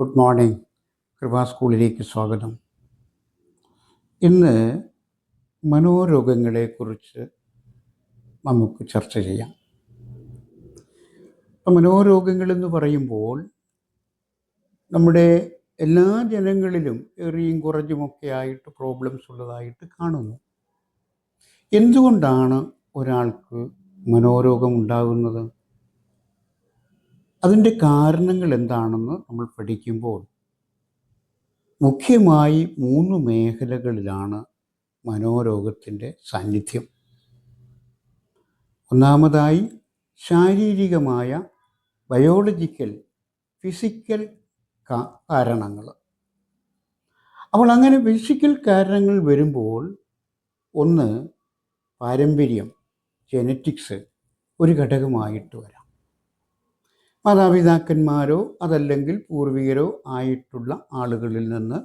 Good morning. കൃപാ സ്കൂളിലേക്ക് സ്വാഗതം. ഇന്ന് മനോരോഗങ്ങളെക്കുറിച്ച് നമുക്ക് ചർച്ച ചെയ്യാം. ഇപ്പം മനോരോഗങ്ങളെന്ന് പറയുമ്പോൾ നമ്മുടെ എല്ലാ ജനങ്ങളിലും ഏറിയും കുറഞ്ഞുമൊക്കെ ആയിട്ട് പ്രോബ്ലംസ് ഉള്ളതായിട്ട് കാണുന്നു. എന്തുകൊണ്ടാണ് ഒരാൾക്ക് മനോരോഗം ഉണ്ടാകുന്നത്? അതിൻ്റെ കാരണങ്ങൾ എന്താണെന്ന് നമ്മൾ പഠിക്കുമ്പോൾ മുഖ്യമായി 3 മേഖലകളിലാണ് മനോരോഗത്തിൻ്റെ സാന്നിധ്യം. ഒന്നാമതായി ശാരീരികമായ ബയോളജിക്കൽ ഫിസിക്കൽ കാരണങ്ങൾ. അപ്പോൾ അങ്ങനെ ഫിസിക്കൽ കാരണങ്ങൾ വരുമ്പോൾ ഒന്ന് പാരമ്പര്യം, ജെനറ്റിക്സ് ഒരു ഘടകമായിട്ട് വരാം. മാതാപിതാക്കന്മാരോ അതല്ലെങ്കിൽ പൂർവികരോ ആയിട്ടുള്ള ആളുകളിൽ നിന്ന്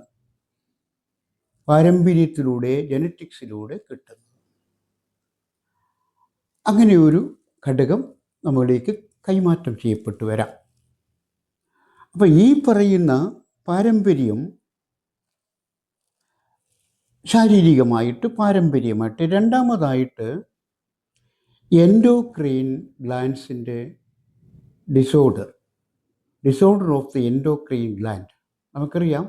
പാരമ്പര്യത്തിലൂടെ ജെനറ്റിക്സിലൂടെ കിട്ടുന്നു. അങ്ങനെ ഒരു ഘടകം നമ്മളിലേക്ക് കൈമാറ്റം ചെയ്യപ്പെട്ടു വരാം. അപ്പം ഈ പറയുന്ന പാരമ്പര്യം ശാരീരികമായിട്ട് പാരമ്പര്യമായിട്ട്. രണ്ടാമതായിട്ട് എൻഡോക്രൈൻ ഗ്ലാൻഡ്സിൻ്റെ disorder of the endocrine gland. നമുക്കറിയാം,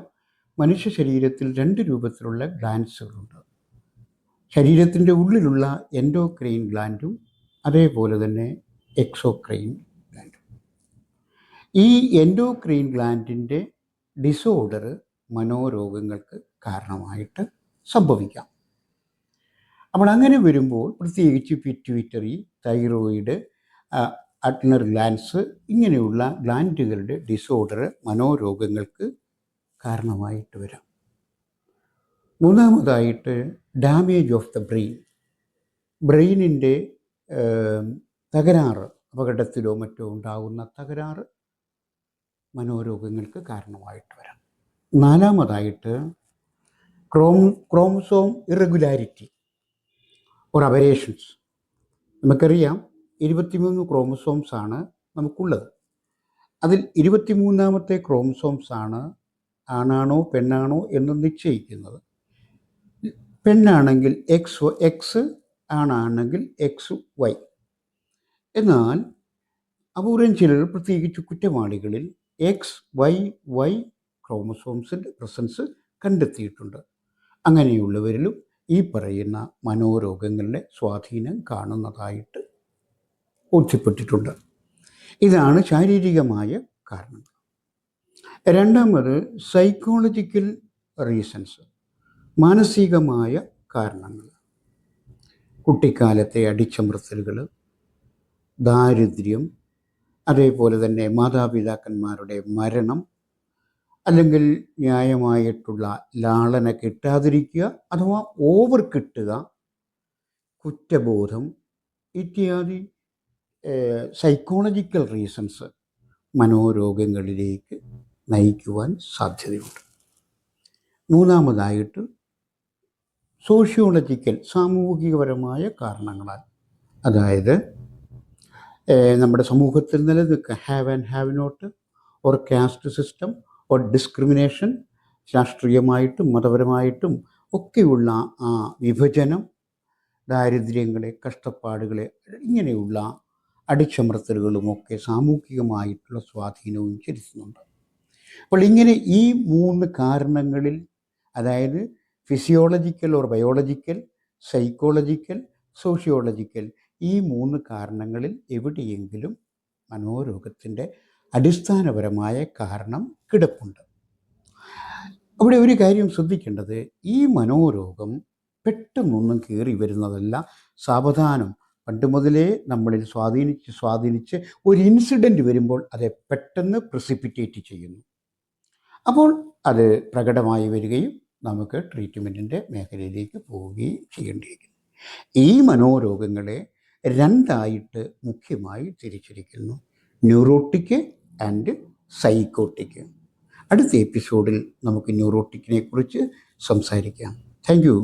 മനുഷ്യ ശരീരത്തിൽ 2 രൂപത്തിലുള്ള ഗ്ലാൻഡ്സുകളുണ്ട്. ശരീരത്തിൻ്റെ ഉള്ളിലുള്ള എൻഡോക്രൈൻ ഗ്ലാൻഡും അതേപോലെ തന്നെ എക്സോക്രൈൻ ഗ്ലാൻഡും. ഈ എൻഡോക്രൈൻ ഗ്ലാൻഡിൻ്റെ ഡിസോർഡർ മനോരോഗങ്ങൾക്ക് കാരണമായിട്ട് സംഭവിക്കാം. അപ്പോൾ അങ്ങനെ വരുമ്പോൾ പ്രത്യേകിച്ച് പിറ്റ്യൂട്ടറി, തൈറോയിഡ്, അഡ്നർ ഗ്ലാൻഡ്സ് ഇങ്ങനെയുള്ള ഗ്ലാൻഡുകളുടെ ഡിസോർഡർ മനോരോഗങ്ങൾക്ക് കാരണമായിട്ട് വരാം. മൂന്നാമതായിട്ട് ഡാമേജ് ഓഫ് ദ ബ്രെയിനിൻ്റെ തകരാറ്, അപകടത്തിലോ മറ്റോ ഉണ്ടാകുന്ന തകരാറ് മനോരോഗങ്ങൾക്ക് കാരണമായിട്ട് വരാം. നാലാമതായിട്ട് ക്രോമസോം ഇറഗുലാരിറ്റി ഓർ അബരേഷൻസ്. നമുക്കറിയാം, 23 ക്രോമസോംസ് ആണ് നമുക്കുള്ളത്. അതിൽ 23ാമത്തെ ക്രോമസോംസ് ആണ് ആണാണോ പെണ്ണാണോ എന്ന് നിശ്ചയിക്കുന്നത്. പെണ്ണാണെങ്കിൽ എക്സ്, ആണാണെങ്കിൽ XY. എന്നാൽ അപൂർവം ചിലർ, പ്രത്യേകിച്ച് കുറ്റവാളികളിൽ XYY ക്രോമസോംസിൻ്റെ പ്രസൻസ് കണ്ടെത്തിയിട്ടുണ്ട്. അങ്ങനെയുള്ളവരിലും ഈ പറയുന്ന മനോരോഗങ്ങളുടെ സ്വാധീനം കാണുന്നതായിട്ട് ബോധ്യപ്പെട്ടിട്ടുണ്ട്. ഇതാണ് ശാരീരികമായ കാരണങ്ങൾ. രണ്ടാമത് സൈക്കോളജിക്കൽ റീസൺസ്, മാനസികമായ കാരണങ്ങൾ. കുട്ടിക്കാലത്തെ അടിച്ചമർത്തലുകൾ, ദാരിദ്ര്യം, അതേപോലെ തന്നെ മാതാപിതാക്കന്മാരുടെ മരണം, അല്ലെങ്കിൽ ന്യായമായിട്ടുള്ള ലാളന കിട്ടാതിരിക്കുക അഥവാ ഓവർ കിട്ടുക, കുറ്റബോധം ഇത്യാദി സൈക്കോളജിക്കൽ റീസൺസ് മനോരോഗങ്ങളിലേക്ക് നയിക്കുവാൻ സാധ്യതയുണ്ട്. മൂന്നാമതായിട്ട് സോഷ്യോളജിക്കൽ, സാമൂഹികപരമായ കാരണങ്ങളാൽ, അതായത് നമ്മുടെ സമൂഹത്തിൽ നിലനിൽക്കുക have and have not or caste system or discrimination, രാഷ്ട്രീയമായിട്ടും മതപരമായിട്ടും ഒക്കെയുള്ള ആ വിഭജനം, ദാരിദ്ര്യങ്ങളെ, കഷ്ടപ്പാടുകളെ, ഇങ്ങനെയുള്ള അടിച്ചമർത്തലുകളുമൊക്കെ സാമൂഹികമായിട്ടുള്ള സ്വാധീനവും ചെലുത്തുന്നുണ്ട്. അപ്പോൾ ഇങ്ങനെ ഈ 3 കാരണങ്ങളിൽ, അതായത് physiological or biological, psychological, sociological, ഈ 3 കാരണങ്ങളിൽ എവിടെയെങ്കിലും മനോരോഗത്തിൻ്റെ അടിസ്ഥാനപരമായ കാരണം കിടപ്പുണ്ട്. അവിടെ ഒരു കാര്യം ശ്രദ്ധിക്കേണ്ടത്, ഈ മനോരോഗം പെട്ടെന്നൊന്നും കയറി വരുന്നതല്ല. സാവധാനം പണ്ട് മുതലേ നമ്മളിൽ സ്വാധീനിച്ച് ഒരു ഇൻസിഡൻറ്റ് വരുമ്പോൾ അത് പെട്ടെന്ന് പ്രസിപ്പിറ്റേറ്റ് ചെയ്യുന്നു. അപ്പോൾ അത് പ്രകടമായി വരികയും നമുക്ക് ട്രീറ്റ്മെൻറ്റിൻ്റെ മേഖലയിലേക്ക് പോവുകയും ചെയ്യേണ്ടിയിരിക്കുന്നു. ഈ മനോരോഗങ്ങളെ 2ആയിട്ട് മുഖ്യമായി തിരിച്ചിരിക്കുന്നു: ന്യൂറോട്ടിക് ആൻഡ് സൈക്കോട്ടിക്. അടുത്ത എപ്പിസോഡിൽ നമുക്ക് ന്യൂറോട്ടിക്കിനെ കുറിച്ച് സംസാരിക്കാം. Thank you.